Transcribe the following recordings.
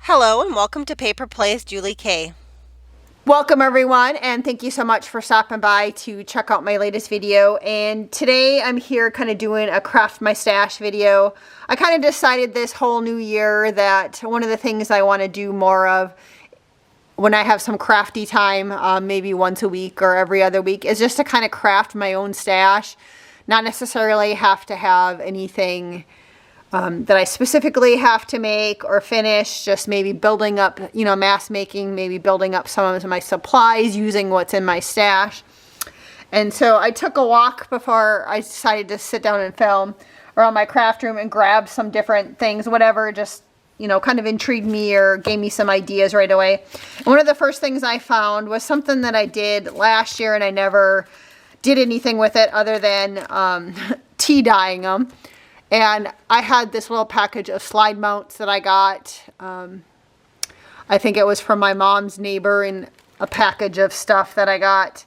Hello and welcome to Paper Plays Julie K. Welcome everyone, and thank you so much for stopping by to check out my latest video. And today I'm here kind of doing a craft my stash video. I kind of decided this whole new year that one of the things I want to do more of when I have some crafty time, maybe once a week or every other week, is just to kind of craft my own stash. Not necessarily have to have anything that I specifically have to make or finish, just maybe building up, mass making, maybe building up some of my supplies using what's in my stash. And so I took a walk before I decided to sit down and film around my craft room and grab some different things, whatever just, kind of intrigued me or gave me some ideas right away. And one of the first things I found was something that I did last year and I never did anything with it other than tea dyeing them. And I had this little package of slide mounts that I got. I think it was from my mom's neighbor, in a package of stuff that I got.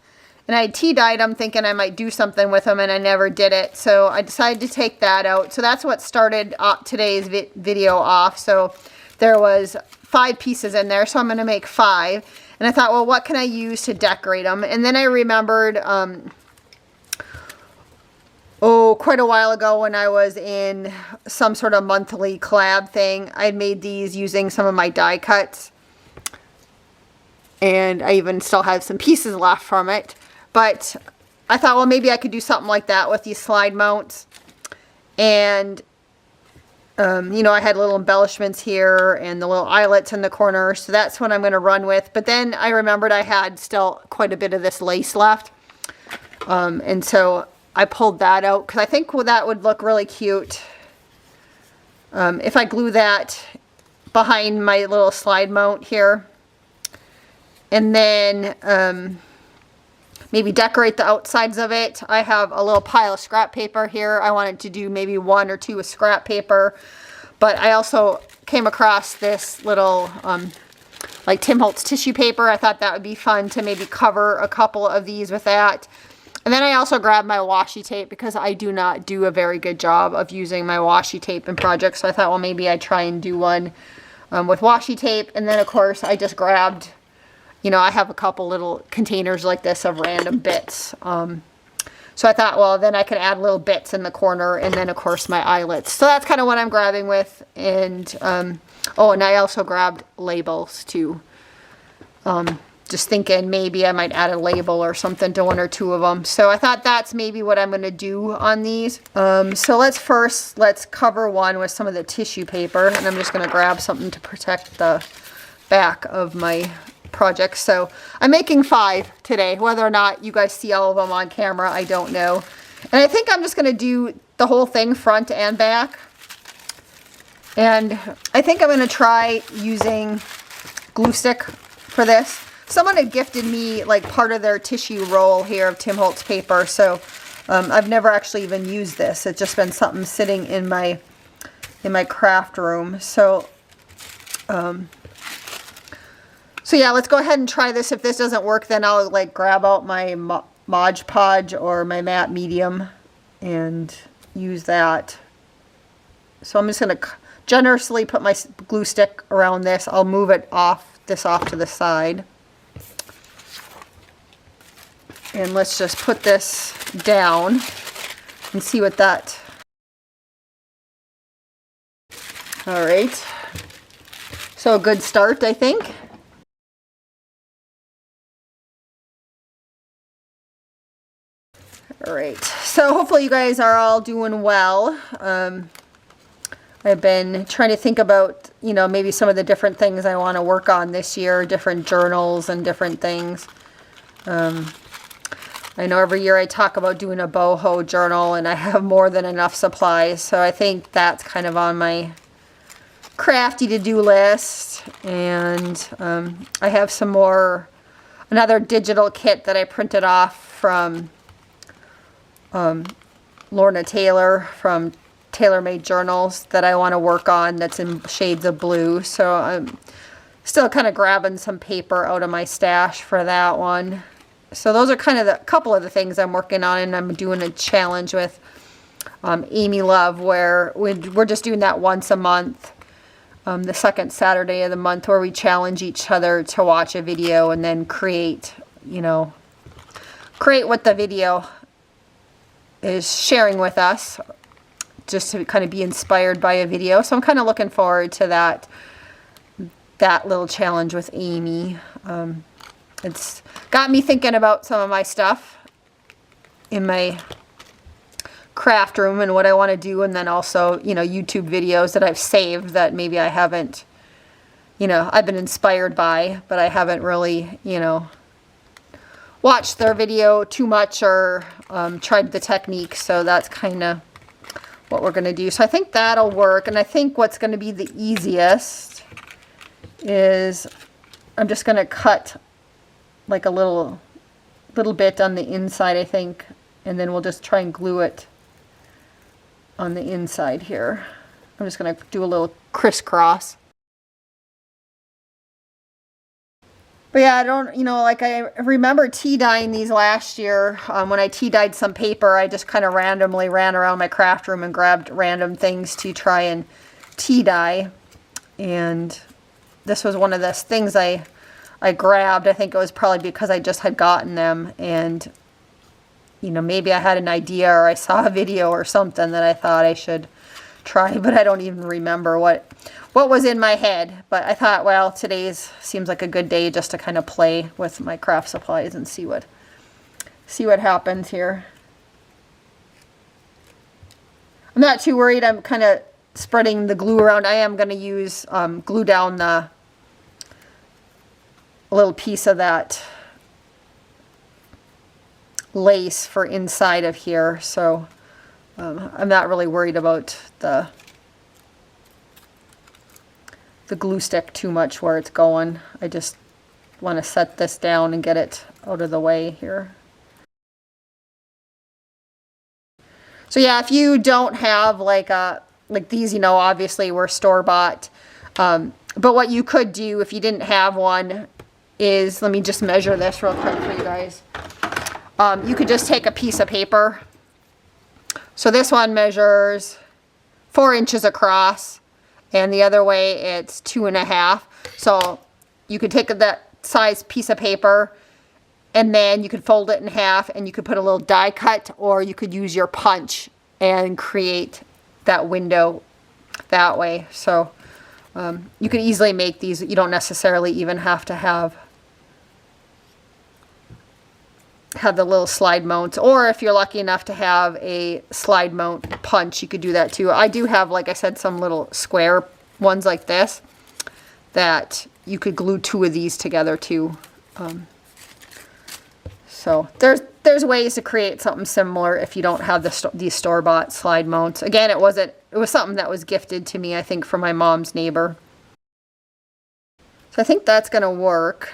And I tea dyed them thinking I might do something with them, and I never did it. So I decided to take that out. So that's what started today's video off. So there was 5 pieces in there, so I'm going to make 5. And I thought, well, what can I use to decorate them? And then I remembered quite a while ago when I was in some sort of monthly collab thing, I made these using some of my die cuts. And I even still have some pieces left from it. But I thought, well, maybe I could do something like that with these slide mounts. And, I had little embellishments here and the little eyelets in the corner. So that's what I'm going to run with. But then I remembered I had still quite a bit of this lace left. And so I pulled that out because I think that would look really cute if I glue that behind my little slide mount here. And then maybe decorate the outsides of it. I have a little pile of scrap paper here. I wanted to do maybe 1 or 2 with scrap paper. But I also came across this little like Tim Holtz tissue paper. I thought that would be fun to maybe cover a couple of these with that. And then I also grabbed my washi tape because I do not do a very good job of using my washi tape in projects. So I thought, well, maybe I'd try and do one with washi tape. And then, of course, I just grabbed, I have a couple little containers like this of random bits. So I thought, well, then I could add little bits in the corner. And then, of course, my eyelets. So that's kind of what I'm grabbing with. And, and I also grabbed labels, too. Just thinking maybe I might add a label or something to 1 or 2 of them. So I thought that's maybe what I'm going to do on these. So let's cover one with some of the tissue paper. And I'm just going to grab something to protect the back of my project. So I'm making 5 today. Whether or not you guys see all of them on camera, I don't know. And I think I'm just going to do the whole thing front and back. And I think I'm going to try using glue stick for this. Someone had gifted me like part of their tissue roll here of Tim Holtz paper, so I've never actually even used this. It's just been something sitting in my craft room. So yeah, let's go ahead and try this. If this doesn't work, then I'll like grab out my Mod Podge or my matte medium and use that. So I'm just going to generously put my glue stick around this. I'll move it off to the side. And let's just put this down and see what that... All right. So a good start, I think. All right. So hopefully you guys are all doing well. I've been trying to think about, maybe some of the different things I want to work on this year, different journals and different things. I know every year I talk about doing a boho journal and I have more than enough supplies. So I think that's kind of on my crafty to-do list. And I have another digital kit that I printed off from Lorna Taylor from Tailor Made Journals that I want to work on that's in shades of blue. So I'm still kind of grabbing some paper out of my stash for that one. So those are kind of a couple of the things I'm working on, and I'm doing a challenge with Amy Love where we're just doing that once a month. the second Saturday of the month, where we challenge each other to watch a video and then create, create what the video is sharing with us, just to kind of be inspired by a video. So I'm kind of looking forward to that little challenge with Amy. It's got me thinking about some of my stuff in my craft room and what I want to do, and then also, YouTube videos that I've saved that maybe I haven't, I've been inspired by, but I haven't really, watched their video too much or tried the technique. So that's kind of what we're going to do. So I think that'll work. And I think what's going to be the easiest is I'm just going to cut like a little bit on the inside, I think, and then we'll just try and glue it on the inside here. I'm just going to do a little crisscross. But yeah, I don't, like I remember tea dyeing these last year. When I tea dyed some paper, I just kind of randomly ran around my craft room and grabbed random things to try and tea dye. And this was one of the things I grabbed. I think it was probably because I just had gotten them, and maybe I had an idea or I saw a video or something that I thought I should try, but I don't even remember what was in my head. But I thought, well, today's seems like a good day just to kind of play with my craft supplies and see what happens here. I'm not too worried. I'm kind of spreading the glue around. I am going to use glue down a little piece of that lace for inside of here, so I'm not really worried about the glue stick too much where it's going. I just want to set this down and get it out of the way here. So yeah, if you don't have like these, obviously we're store-bought, but what you could do if you didn't have one is, let me just measure this real quick for you guys. You could just take a piece of paper. So this one measures 4 inches across, and the other way it's 2.5. So you could take that size piece of paper, and then you could fold it in half, and you could put a little die cut, or you could use your punch and create that window that way. So you could easily make these. You don't necessarily even have to have the little slide mounts, or if you're lucky enough to have a slide mount punch, you could do that too. I do have, like I said, some little square ones like this that you could glue 2 of these together too. So there's ways to create something similar if you don't have these store-bought slide mounts. Again, it was something that was gifted to me, I think, from my mom's neighbor. So I think that's going to work.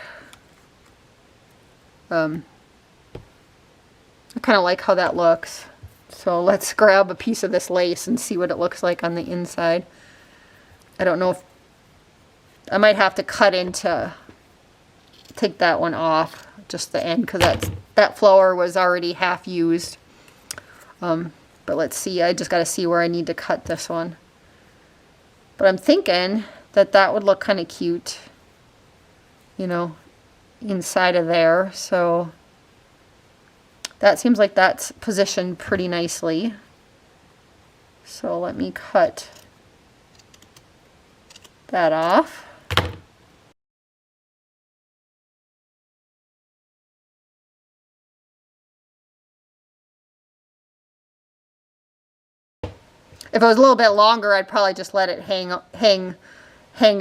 I kind of like how that looks. So let's grab a piece of this lace and see what it looks like on the inside. I don't know if I might have to take that one off, just the end, because that flower was already half used. But let's see, I just got to see where I need to cut this one. But I'm thinking that would look kind of cute, inside of there. So that seems like that's positioned pretty nicely. So let me cut that off. If it was a little bit longer, I'd probably just let it hang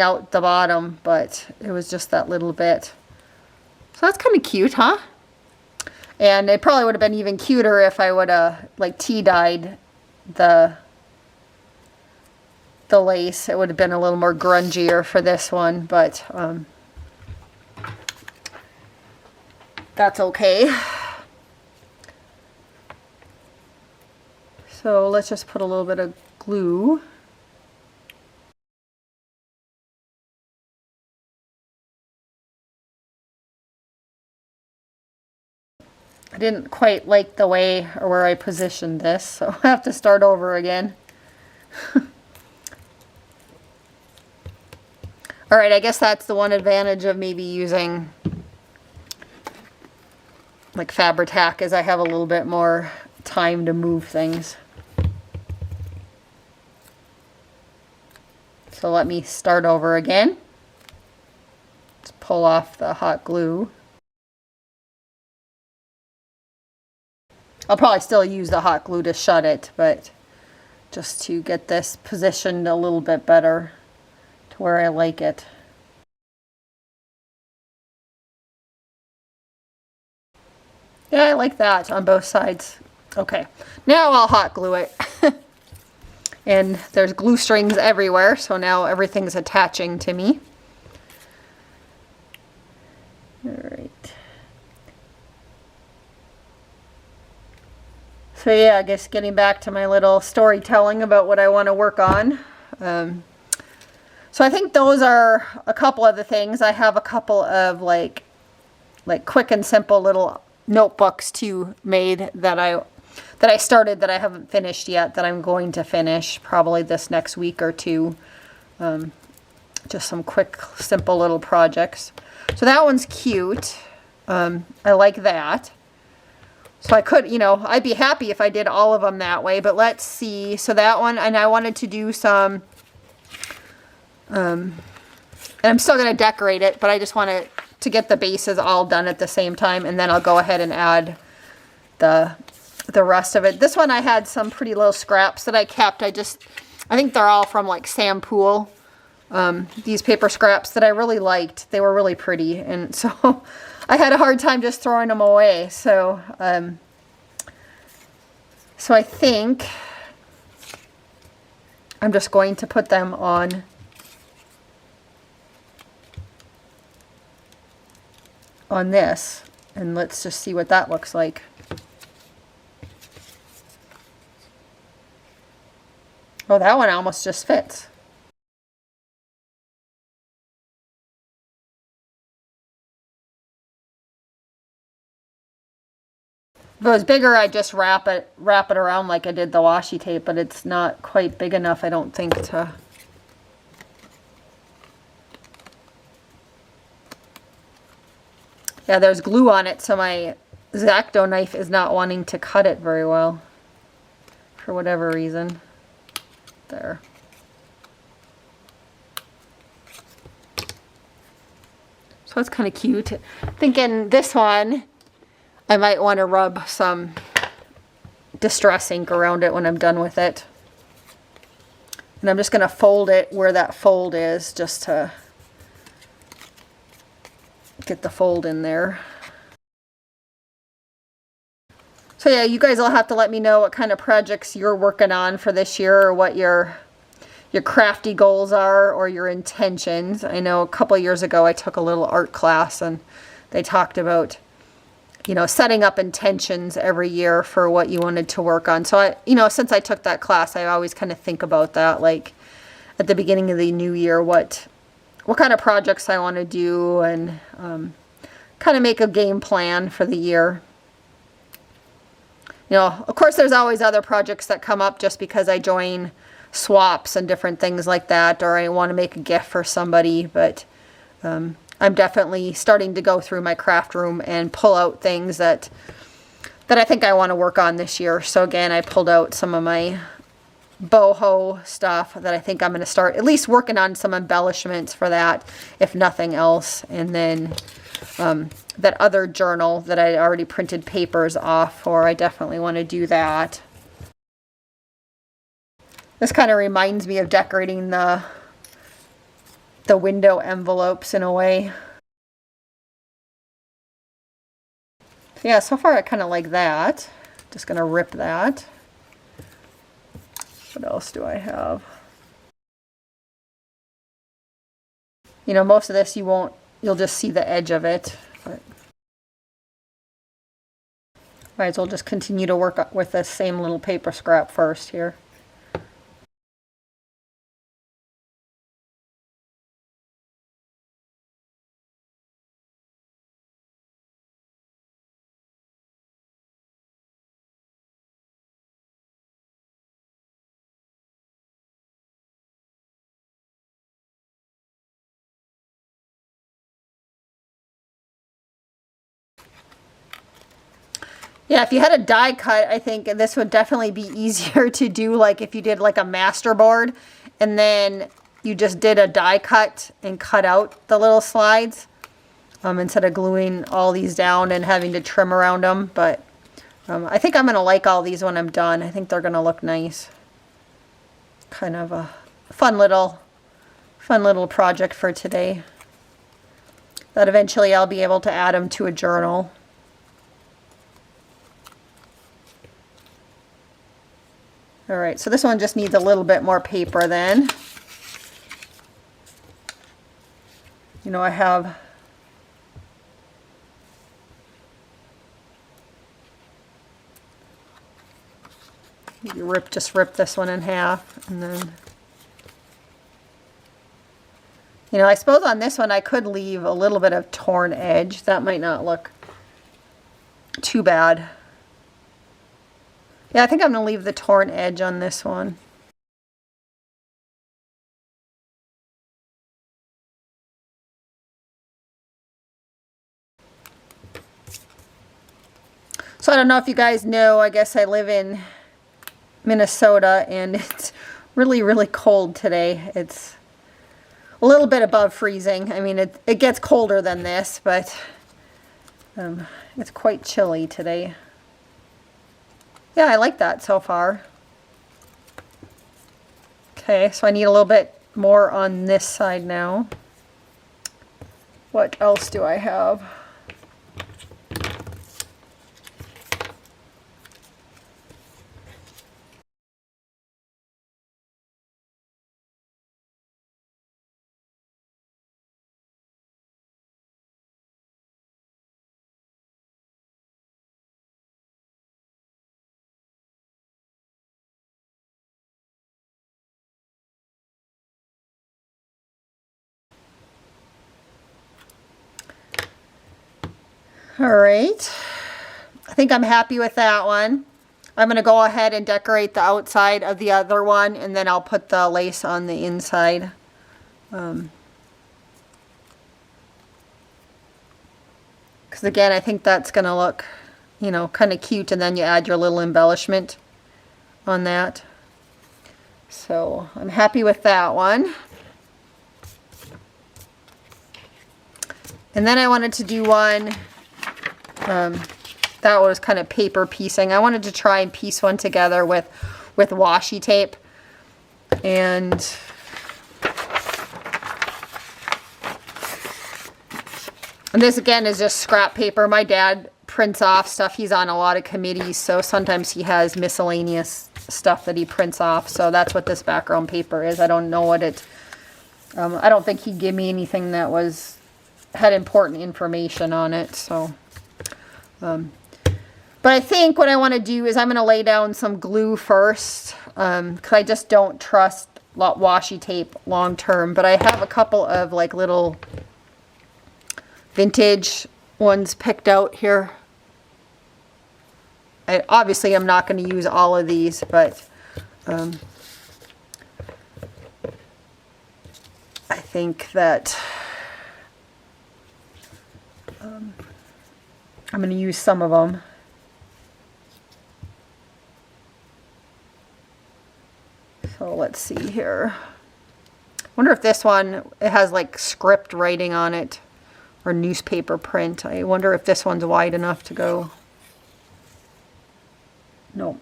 out the bottom, but it was just that little bit. So that's kind of cute, huh? And it probably would have been even cuter if I would have like tea dyed the lace. It would have been a little more grungier for this one, but that's okay. So let's just put a little bit of glue. I didn't quite like the way or where I positioned this, so I have to start over again. All right, I guess that's the one advantage of maybe using like Fabri-Tac is I have a little bit more time to move things. So let me start over again. Let's pull off the hot glue. I'll probably still use the hot glue to shut it, but just to get this positioned a little bit better to where I like it. Yeah, I like that on both sides. Okay, now I'll hot glue it. And there's glue strings everywhere, so now everything's attaching to me. All right. So yeah, I guess getting back to my little storytelling about what I want to work on. So I think those are a couple of the things. I have a couple of like quick and simple little notebooks too made that I started that I haven't finished yet, that I'm going to finish probably this next week or two. Just some quick, simple little projects. So that one's cute. I like that. So I could, you know, I'd be happy if I did all of them that way, but let's see. So that one, and I wanted to do some, and I'm still going to decorate it, but I just want to get the bases all done at the same time, and then I'll go ahead and add the rest of it. This one I had some pretty little scraps that I kept. I think they're all from like Sam Pool. These paper scraps that I really liked. They were really pretty, and so I had a hard time just throwing them away. So I think I'm just going to put them on this, and let's just see what that looks like. Oh, that one almost just fits. If it was bigger, I'd just wrap it around like I did the washi tape, but it's not quite big enough, I don't think, to... Yeah, there's glue on it, so my X-Acto knife is not wanting to cut it very well, for whatever reason. There. So that's kind of cute. Thinking this one, I might want to rub some Distress ink around it when I'm done with it. And I'm just going to fold it where that fold is, just to get the fold in there. So yeah, you guys will have to let me know what kind of projects you're working on for this year, or what your crafty goals are, or your intentions. I know a couple of years ago I took a little art class, and they talked about, you know, setting up intentions every year for what you wanted to work on. So I, you know, since I took that class, I always kind of think about that, like at the beginning of the new year, what kind of projects I want to do, and kind of make a game plan for the year. You know, of course, there's always other projects that come up just because I join swaps and different things like that, or I want to make a gift for somebody, but I'm definitely starting to go through my craft room and pull out things that I think I want to work on this year. So again, I pulled out some of my boho stuff that I think I'm going to start at least working on some embellishments for that, if nothing else. And then that other journal that I already printed papers off for, I definitely want to do that. This kind of reminds me of decorating the window envelopes in a way. Yeah, so far I kind of like that. Just gonna rip that. What else do I have? You know, most of this you'll just see the edge of it. But might as well just continue to work with this same little paper scrap first here. Yeah, if you had a die cut, I think this would definitely be easier to do, like if you did like a master board and then you just did a die cut and cut out the little slides instead of gluing all these down and having to trim around them. But I think I'm going to like all these when I'm done. I think they're going to look nice. Kind of a fun little project for today. That eventually I'll be able to add them to a journal. All right, so this one just needs a little bit more paper then. You know, I have just rip this one in half, and then, you know, I suppose on this one I could leave a little bit of torn edge. That might not look too bad. Yeah, I think I'm going to leave the torn edge on this one. So I don't know if you guys know, I guess I live in Minnesota and it's really, really cold today. It's a little bit above freezing. I mean, it gets colder than this, but it's quite chilly today. Yeah, I like that so far. Okay, so I need a little bit more on this side now. What else do I have? All right, I think I'm happy with that one. I'm going to go ahead and decorate the outside of the other one, and then I'll put the lace on the inside. Because again, I think that's going to look, you know, kind of cute, and then you add your little embellishment on that. So I'm happy with that one. And then I wanted to do one that was kind of paper piecing. I wanted to try and piece one together with washi tape. And this again is just scrap paper. My dad prints off stuff. He's on a lot of committees, so sometimes he has miscellaneous stuff that he prints off. So that's what this background paper is. I don't know what it, I don't think he'd give me anything that had important information on it. So but I think what I want to do is I'm going to lay down some glue first, because I just don't trust washi tape long term. But I have a couple of like little vintage ones picked out here. Obviously I'm not going to use all of these, but I think that I'm going to use some of them. So let's see here. I wonder if this one, it has like script writing on it or newspaper print. I wonder if this one's wide enough to go. No,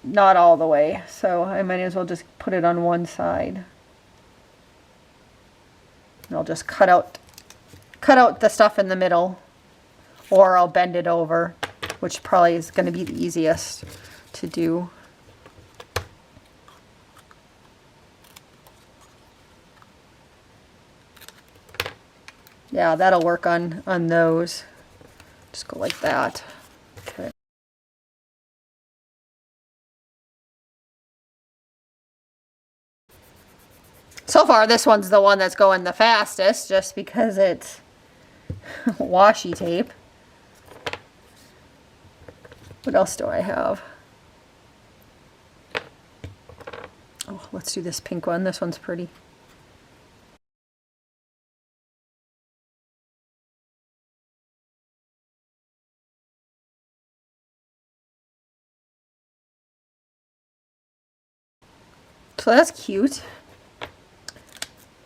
not all the way. So I might as well just put it on one side. And I'll just cut out the stuff in the middle, or I'll bend it over, which probably is going to be the easiest to do. Yeah, that'll work on those. Just go like that. Okay. So far, this one's the one that's going the fastest, just because it's washi tape. What else do I have? Oh, let's do this pink one. This one's pretty. So that's cute.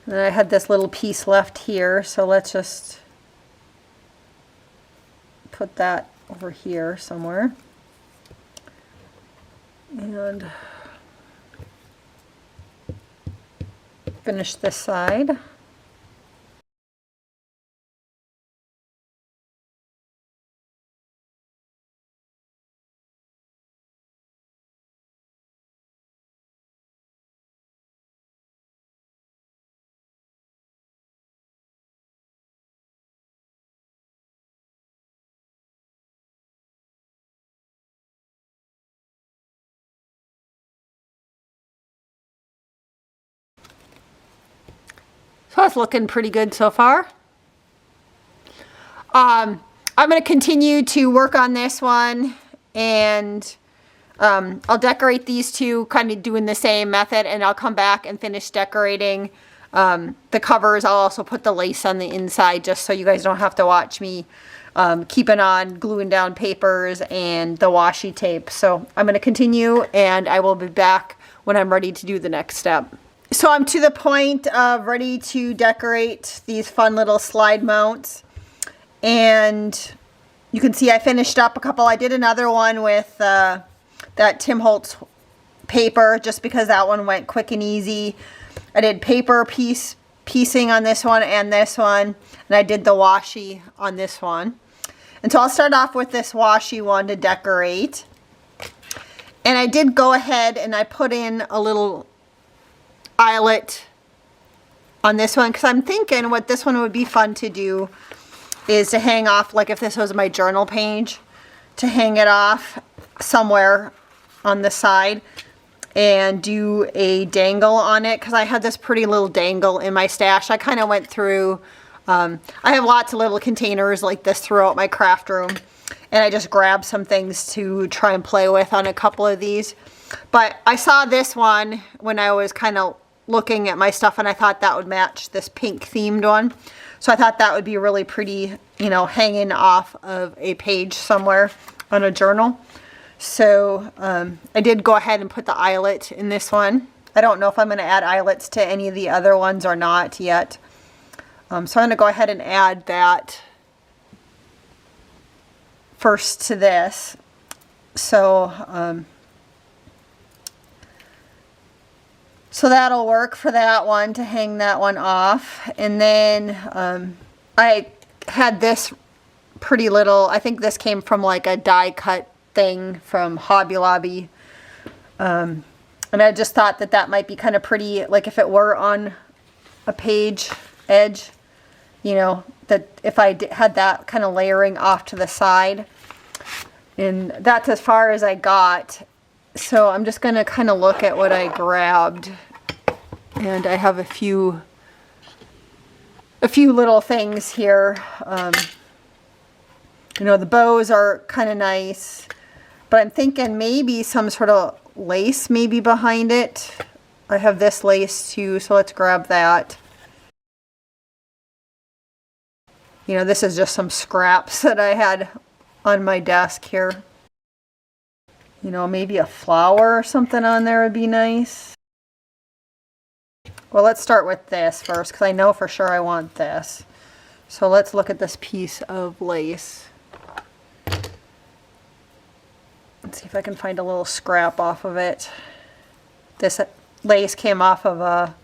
And then I had this little piece left here, so let's just put that over here somewhere. And finish this side. So it's looking pretty good so far. I'm going to continue to work on this one, and I'll decorate these two kind of doing the same method, and I'll come back and finish decorating the covers. I'll also put the lace on the inside just so you guys don't have to watch me keeping on gluing down papers and the washi tape. So I'm going to continue, and I will be back when I'm ready to do the next step. So I'm to the point of ready to decorate these fun little slide mounts. And you can see I finished up a couple. I did another one with that Tim Holtz paper just because that one went quick and easy. I did paper piecing on this one and this one. And I did the washi on this one. And so I'll start off with this washi one to decorate. And I did go ahead and I put in a little eyelet on this one because I'm thinking what this one would be fun to do is to hang off, like if this was my journal page, to hang it off somewhere on the side and do a dangle on it, because I had this pretty little dangle in my stash. I kind of went through, I have lots of little containers like this throughout my craft room, and I just grabbed some things to try and play with on a couple of these. But I saw this one when I was kind of looking at my stuff, and I thought that would match this pink themed one. So I thought that would be really pretty, you know, hanging off of a page somewhere on a journal. So I did go ahead and put the eyelet in this one. I don't know if I'm going to add eyelets to any of the other ones or not yet. So I'm going to go ahead and add that first to this. So so that'll work for that one, to hang that one off. And then I had this pretty little, I think this came from like a die cut thing from Hobby Lobby. And I just thought that that might be kind of pretty, like if it were on a page edge, you know, that if I had that kind of layering off to the side. And that's as far as I got. So I'm just going to kind of look at what I grabbed. And I have a few little things here. You know, the bows are kind of nice, but I'm thinking maybe some sort of lace maybe behind it. I have this lace too, so let's grab that. You know, this is just some scraps that I had on my desk here. You know, maybe a flower or something on there would be nice. Well, let's start with this first, because I know for sure I want this. So let's look at this piece of lace. Let's see if I can find a little scrap off of it. This lace came off of a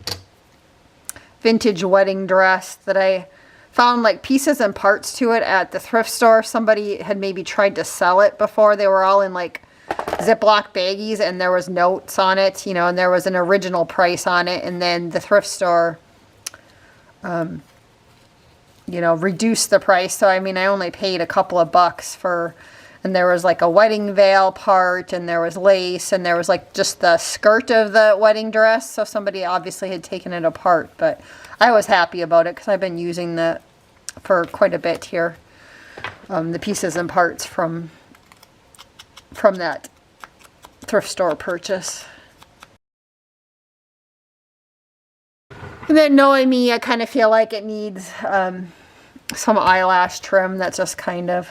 vintage wedding dress that I found like pieces and parts to it at the thrift store. Somebody had maybe tried to sell it before. They were all in like Ziploc baggies, and there was notes on it, you know, and there was an original price on it, and then the thrift store you know, reduced the price. So I mean, I only paid a couple of bucks for, and there was like a wedding veil part, and there was lace, and there was like just the skirt of the wedding dress. So somebody obviously had taken it apart, but I was happy about it because I've been using that for quite a bit here. The pieces and parts from that thrift store purchase. And then knowing me, I kind of feel like it needs some eyelash trim. That's just kind of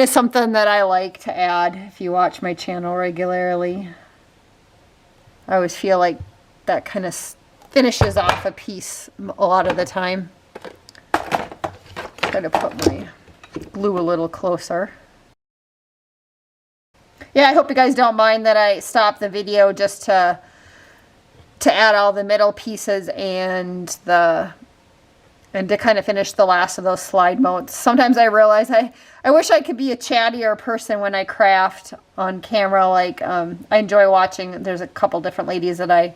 something that I like to add if you watch my channel regularly. I always feel like that kind of finishes off a piece a lot of the time. Try to put my glue a little closer. Yeah, I hope you guys don't mind that I stopped the video just to add all the middle pieces and to kind of finish the last of those slide mounts. Sometimes I realize I wish I could be a chattier person when I craft on camera. Like I enjoy watching. There's a couple different ladies that I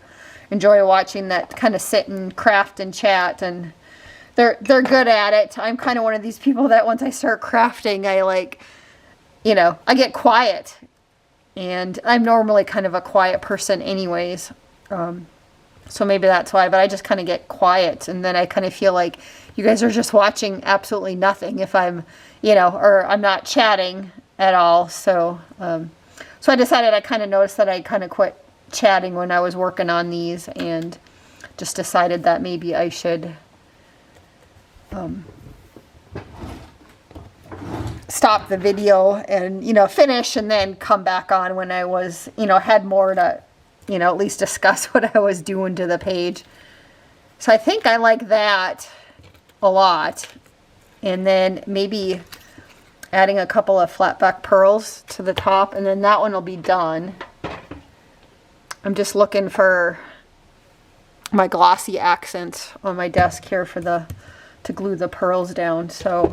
enjoy watching that kind of sit and craft and chat, and they're good at it. I'm kind of one of these people that once I start crafting, I like, you know, I get quiet, and I'm normally kind of a quiet person anyways. So maybe that's why, but I just kind of get quiet, and then I kind of feel like you guys are just watching absolutely nothing if I'm, you know, or I'm not chatting at all. So, so I decided, I kind of noticed that I kind of quit chatting when I was working on these, and just decided that maybe I should stop the video and, you know, finish and then come back on when I was, you know, had more to, you know, at least discuss what I was doing to the page. So I think I like that a lot. And then maybe adding a couple of flat back pearls to the top, and then that one will be done. I'm just looking for my glossy accents on my desk here for to glue the pearls down. So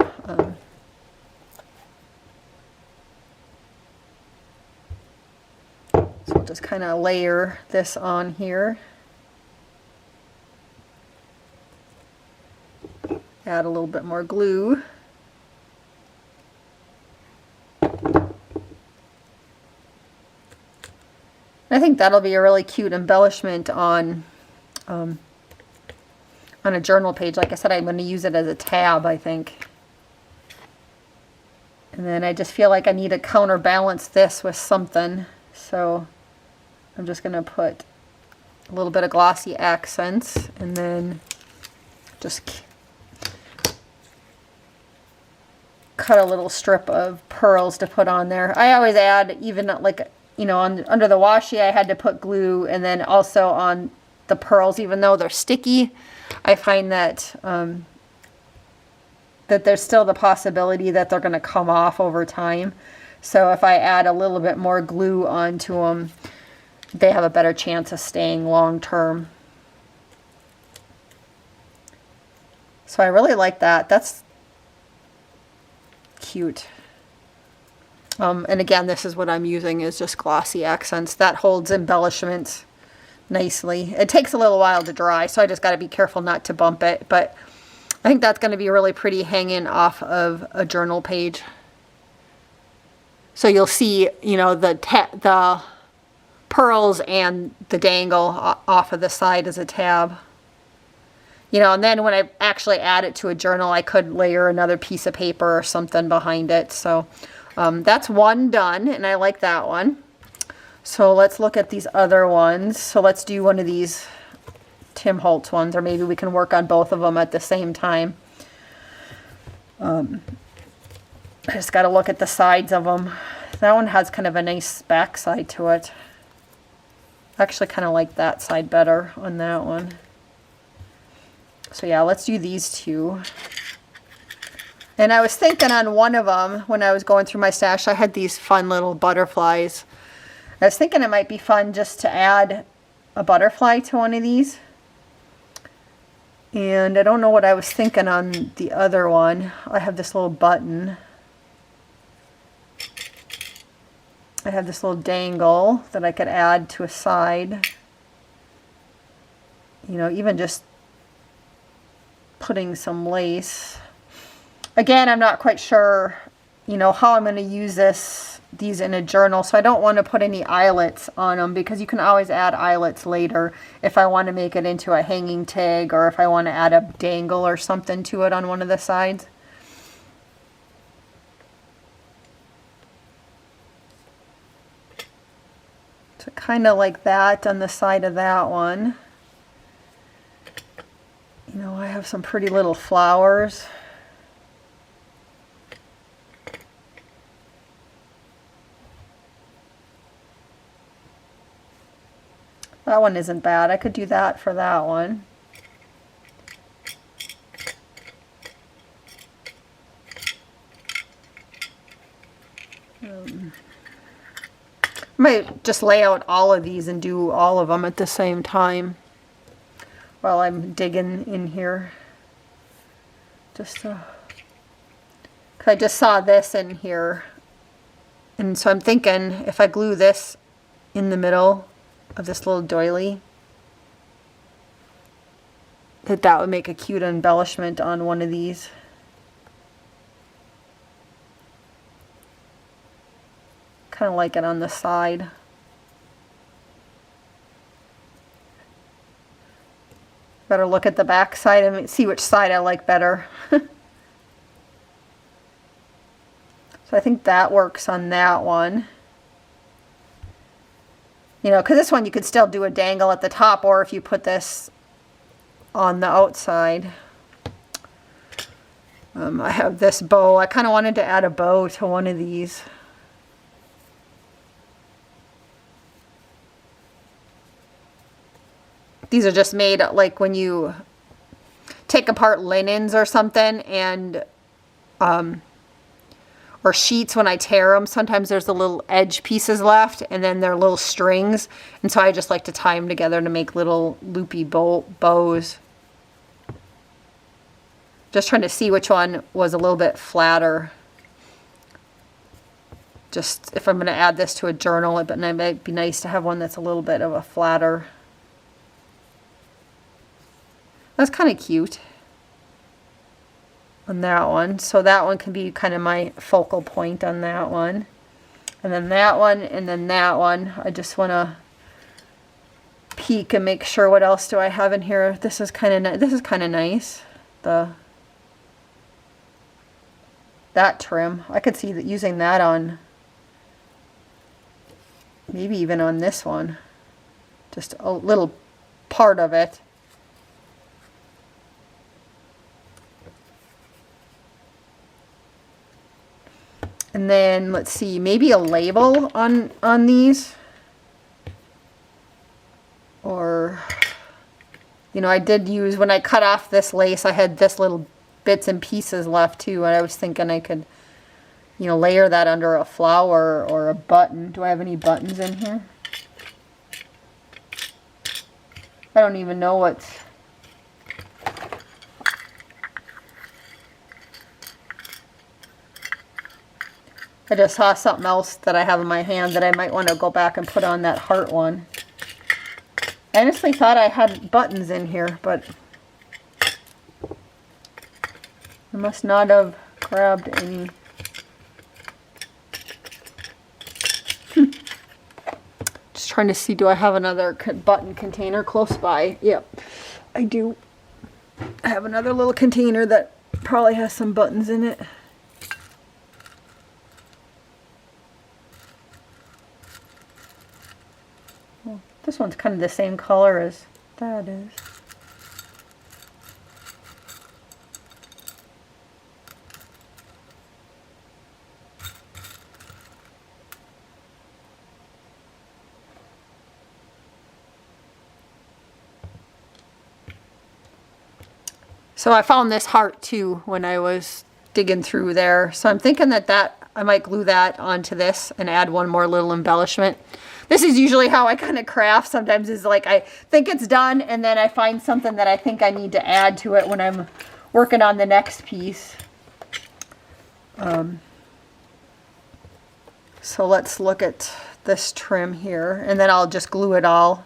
so we'll just kind of layer this on here. Add a little bit more glue. I think that'll be a really cute embellishment on a journal page. Like I said, I'm going to use it as a tab, I think. And then I just feel like I need to counterbalance this with something. So I'm just going to put a little bit of glossy accents, and then just cut a little strip of pearls to put on there. I always add, even like, you know, under the washi I had to put glue, and then also on the pearls, even though they're sticky, I find that that there's still the possibility that they're going to come off over time. So if I add a little bit more glue onto them, they have a better chance of staying long term. So I really like that. That's cute. And again, this is what I'm using, is just glossy accents. That holds embellishments nicely. It takes a little while to dry, so I just got to be careful not to bump it. But I think that's going to be really pretty hanging off of a journal page. So you'll see, you know, the pearls and the dangle off of the side as a tab. You know, and then when I actually add it to a journal, I could layer another piece of paper or something behind it. So that's one done, and I like that one. So let's look at these other ones. So let's do one of these Tim Holtz ones, or maybe we can work on both of them at the same time. I just got to look at the sides of them. That one has kind of a nice back side to it. I actually kind of like that side better on that one. So yeah, let's do these two. And I was thinking on one of them, when I was going through my stash, I had these fun little butterflies. I was thinking it might be fun just to add a butterfly to one of these. And I don't know what I was thinking on the other one. I have this little button. I have this little dangle that I could add to a side. You know, even just putting some lace. Again, I'm not quite sure, you know, how I'm going to use these in a journal, so I don't want to put any eyelets on them, because you can always add eyelets later if I want to make it into a hanging tag, or if I want to add a dangle or something to it on one of the sides. So kind of like that on the side of that one. You know, I have some pretty little flowers. That one isn't bad. I could do that for that one. I might just lay out all of these and do all of them at the same time while I'm digging in here. Just 'cause I just saw this in here, and so I'm thinking if I glue this in the middle of this little doily, that would make a cute embellishment on one of these. Kind of like it on the side. Better look at the back side and see which side I like better. So I think that works on that one. You know, because this one you could still do a dangle at the top, or if you put this on the outside. I have this bow. I kind of wanted to add a bow to one of these. These are just made like when you take apart linens or something, and or sheets. When I tear them, sometimes there's the little edge pieces left, and then they're little strings, and so I just like to tie them together to make little loopy bows. Just trying to see which one was a little bit flatter. Just if I'm going to add this to a journal, it might be nice to have one that's a little bit of a flatter. That's kind of cute on that one. So that one can be kind of my focal point on that one. And then that one, and then that one. I just want to peek and make sure what else do I have in here. This is kind of nice. That trim. I could see that using that on, maybe even on this one. Just a little part of it. And then let's see, maybe a label on these. Or, you know, I did use, when I cut off this lace, I had this little bits and pieces left too, and I was thinking I could, you know, layer that under a flower or a button. Do I have any buttons in here? I don't even know what's... I just saw something else that I have in my hand that I might want to go back and put on that heart one. I honestly thought I had buttons in here, but I must not have grabbed any. Just trying to see, do I have another button container close by? Yep, I do. I have another little container that probably has some buttons in it. This one's kind of the same color as that is. So I found this heart too when I was digging through there. So I'm thinking that I might glue that onto this and add one more little embellishment. This is usually how I kind of craft. Sometimes is like I think it's done, and then I find something that I think I need to add to it when I'm working on the next piece. So let's look at this trim here, and then I'll just glue it all.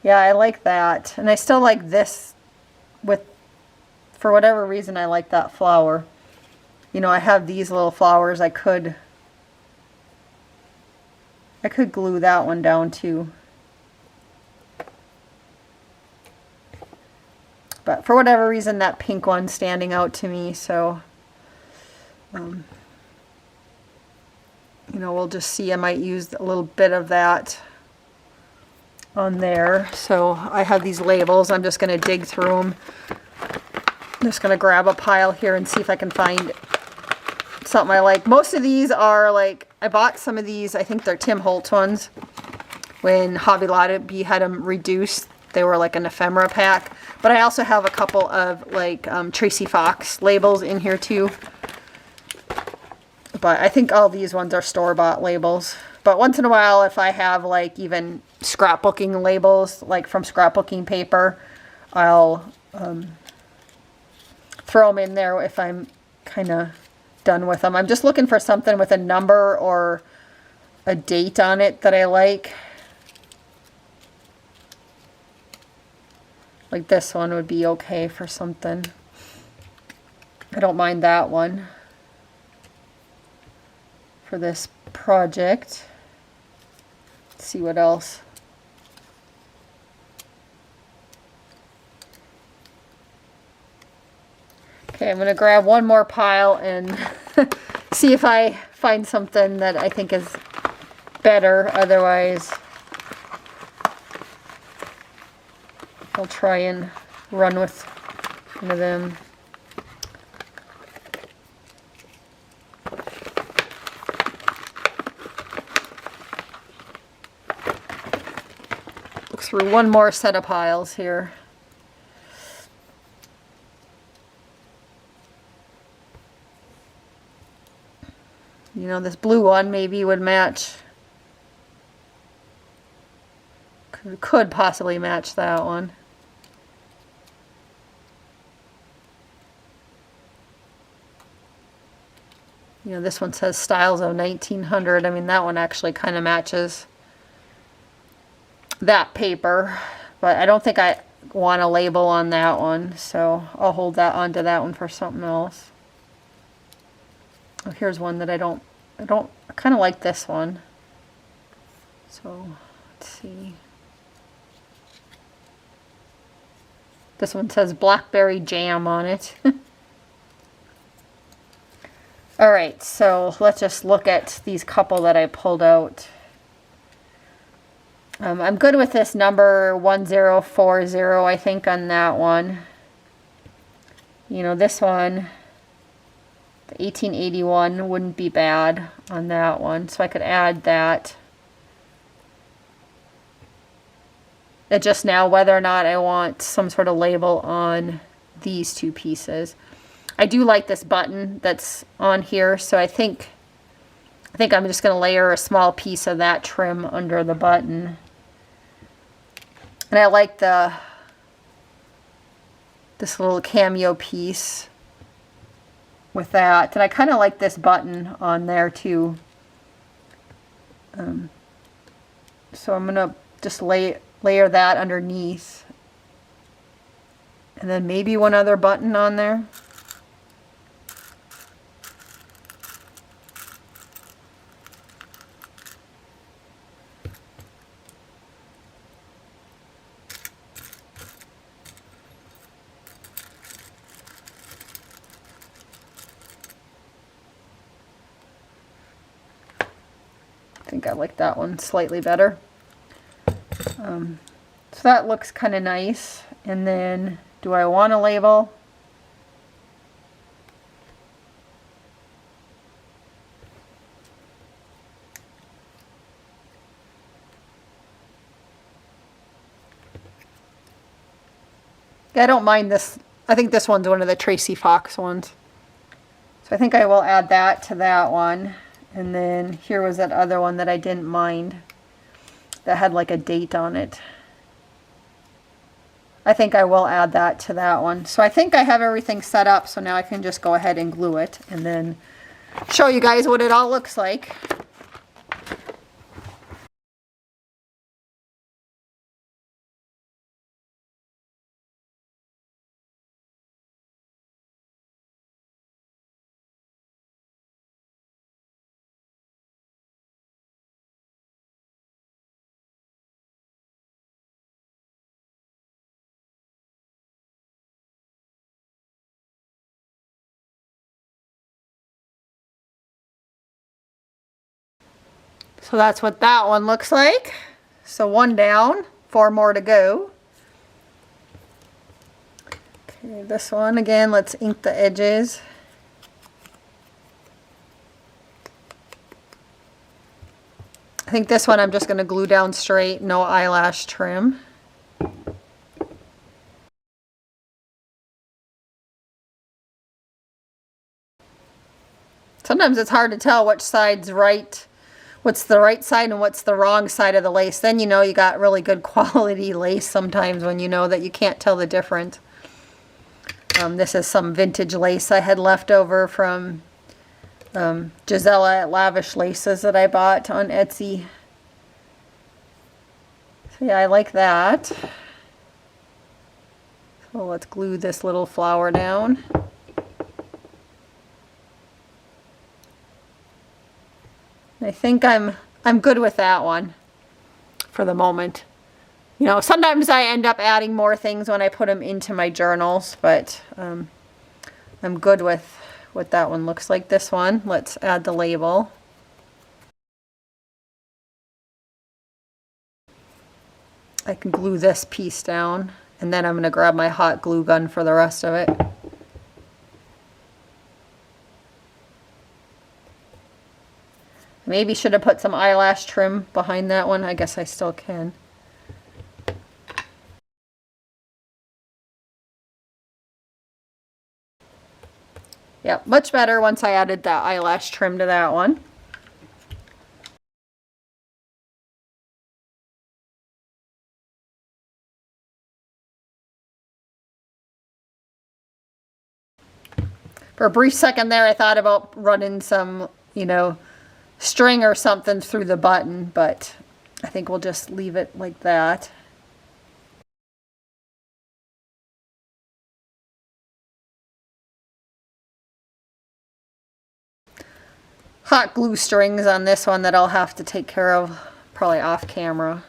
Yeah, I like that. And I still like this for whatever reason, I like that flower. You know, I have these little flowers. I could glue that one down too. But for whatever reason, that pink one's standing out to me, so you know, we'll just see. I might use a little bit of that on there. So I have these labels. I'm just going to dig through them. I'm just going to grab a pile here and see if I can find something I like. Most of these are like, I bought some of these, I think they're Tim Holtz ones. When Hobby Lobby had them reduced, they were like an ephemera pack. But I also have a couple of like Tracy Fox labels in here too. But I think all these ones are store-bought labels. But once in a while, if I have like even scrapbooking labels, like from scrapbooking paper, I'll throw them in there if I'm kind of done with them. I'm just looking for something with a number or a date on it that I like. Like this one would be okay for something. I don't mind that one for this project. Let's see what else. Okay, I'm going to grab one more pile and see if I find something that I think is better. Otherwise, I'll try and run with one of them. Look through one more set of piles here. You know, this blue one maybe would match. Could possibly match that one. You know, this one says Styles of 1900. I mean, that one actually kind of matches that paper. But I don't think I want a label on that one. So I'll hold that onto that one for something else. Oh, here's one that I kind of like this one. So, let's see. This one says blackberry jam on it. Alright, so let's just look at these couple that I pulled out. I'm good with this number 1040, I think, on that one. You know, this one, the 1881, wouldn't be bad on that one. So I could add that. It's just now whether or not I want some sort of label on these two pieces. I do like this button that's on here, so I think I'm just going to layer a small piece of that trim under the button. And I like this little cameo piece with that. And I kind of like this button on there too. So I'm going to just layer that underneath. And then maybe one other button on there. I think I like that one slightly better. So that looks kind of nice. And then, do I want a label? Yeah, I don't mind this. I think this one's one of the Tracy Fox ones. So I think I will add that to that one. And then here was that other one that I didn't mind that had like a date on it. I think I will add that to that one. So I think I have everything set up, so now I can just go ahead and glue it and then show you guys what it all looks like. So that's what that one looks like. So one down, 4 more to go. Okay, this one again, let's ink the edges. I think this one I'm just going to glue down straight, no eyelash trim. Sometimes it's hard to tell which side's right, what's the right side and what's the wrong side of the lace. Then you know you got really good quality lace sometimes when you know that you can't tell the difference. This is some vintage lace I had left over from Gisela at Lavish Laces that I bought on Etsy. So yeah, I like that. So let's glue this little flower down. I think I'm good with that one for the moment. You know, sometimes I end up adding more things when I put them into my journals, but I'm good with what that one looks like. This one, let's add the label. I can glue this piece down, and then I'm going to grab my hot glue gun for the rest of it. Maybe should have put some eyelash trim behind that one. I guess I still can. Yep, much better once I added that eyelash trim to that one. For a brief second there, I thought about running some, you know, string or something through the button, but I think we'll just leave it like that. Hot glue strings on this one that I'll have to take care of probably off camera,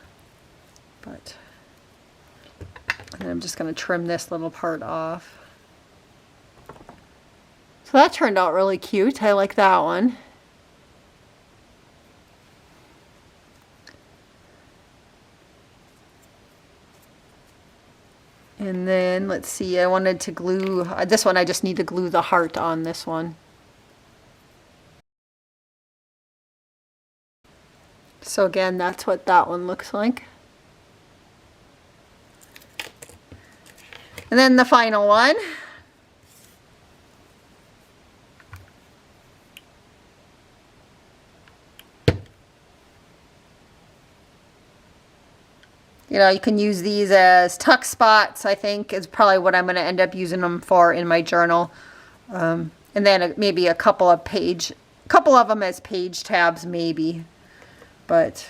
but and I'm just going to trim this little part off. So that turned out really cute. I like that one. And then let's see, I wanted to glue this one. I just need to glue the heart on this one. So again, that's what that one looks like. And then the final one. You know, you can use these as tuck spots, I think, is probably what I'm going to end up using them for in my journal. And then maybe a couple of them as page tabs, maybe. But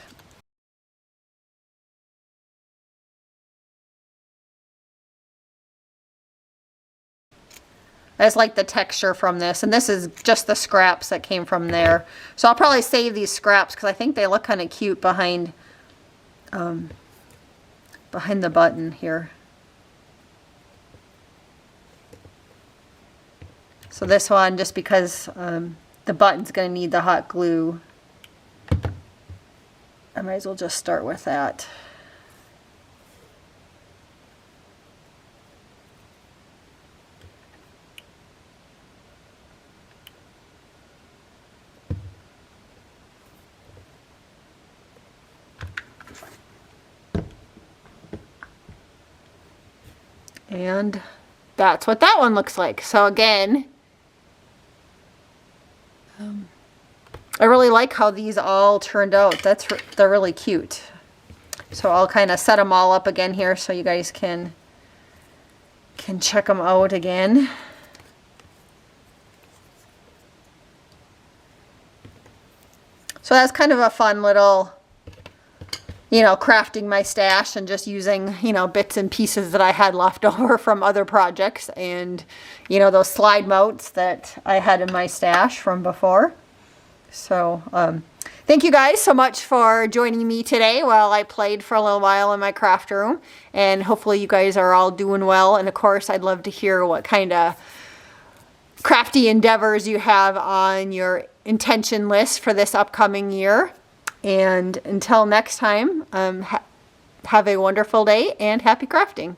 I just like the texture from this. And this is just the scraps that came from there. So I'll probably save these scraps because I think they look kind of cute behind the button here. So this one, just because the button's going to need the hot glue, I might as well just start with that. And that's what that one looks like. So again, I really like how these all turned out. They're really cute. So I'll kind of set them all up again here so you guys can check them out again. So that's kind of a fun little, you know, crafting my stash and just using, you know, bits and pieces that I had left over from other projects and, you know, those slide mounts that I had in my stash from before. So, thank you guys so much for joining me today while I played for a little while in my craft room. And hopefully you guys are all doing well. And of course, I'd love to hear what kind of crafty endeavors you have on your intention list for this upcoming year. And until next time, have a wonderful day and happy crafting.